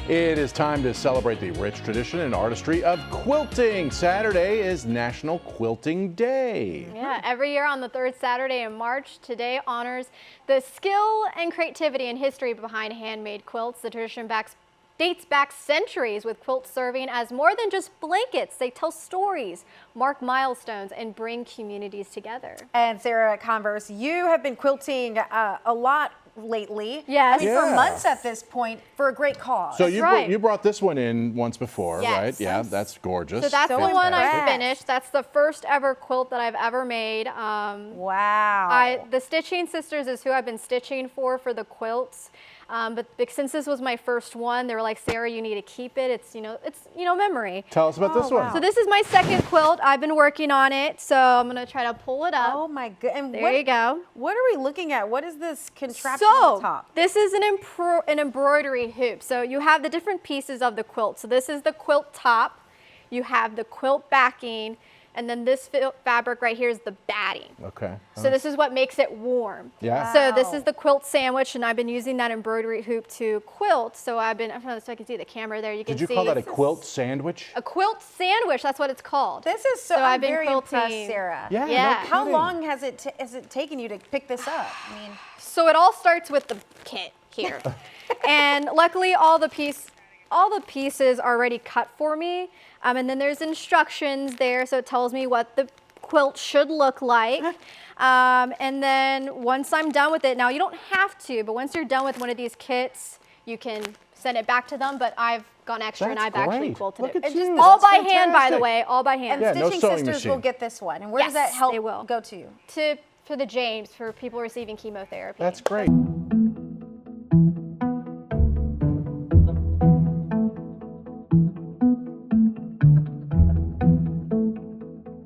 It is time to celebrate the rich tradition and artistry of quilting. Saturday is National Quilting Day. Yeah, every year on the third Saturday in March, today honors the skill and creativity and history behind handmade quilts. The tradition dates back centuries, with quilts serving as more than just blankets. They tell stories, mark milestones, and bring communities together. And Sarah, at Converse, you have been quilting a lot lately. Yes. I mean, for months at this point, for a great cause. So you brought this one in once before, yes. right? Yeah, that's gorgeous. So that's the one I finished. That's the first ever quilt that I've ever made. Wow. The Stitching Sisters is who I've been stitching for the quilts. But since this was my first one, they were like, Sarah, you need to keep it. It's memory. Tell us about this one. So this is my second quilt. I've been working on it, so I'm gonna try to pull it up. Oh my good. And there you go. What are we looking at? What is this contraption on the top? This is an embroidery hoop. So you have the different pieces of the quilt. So this is the quilt top. You have the quilt backing. And then this fabric right here is the batting. Okay. So this is what makes it warm. Yeah. Wow. So this is the quilt sandwich, and I've been using that embroidery hoop to quilt. So I don't know if I can see the camera there. You can see. Did you call that a quilt sandwich? A quilt sandwich. That's what it's called. This is so. I've been very quilting. impressed, Sarah. Yeah. Yeah. No How kidding. long has it taken you to pick this up? I mean, So it all starts with the kit here, and luckily all the pieces are already cut for me. And then there's instructions there, so it tells me what the quilt should look like. And then once I'm done with it, now you don't have to, but once you're done with one of these kits, you can send it back to them. But I've gone extra and I've actually quilted Look it. at you. All That's by hand, by the fantastic. way, all by hand. and Yeah, no Stitching sewing Sisters machine. will get this one. And where does Yes, that help they will. go to? For the James, for people receiving chemotherapy. That's great.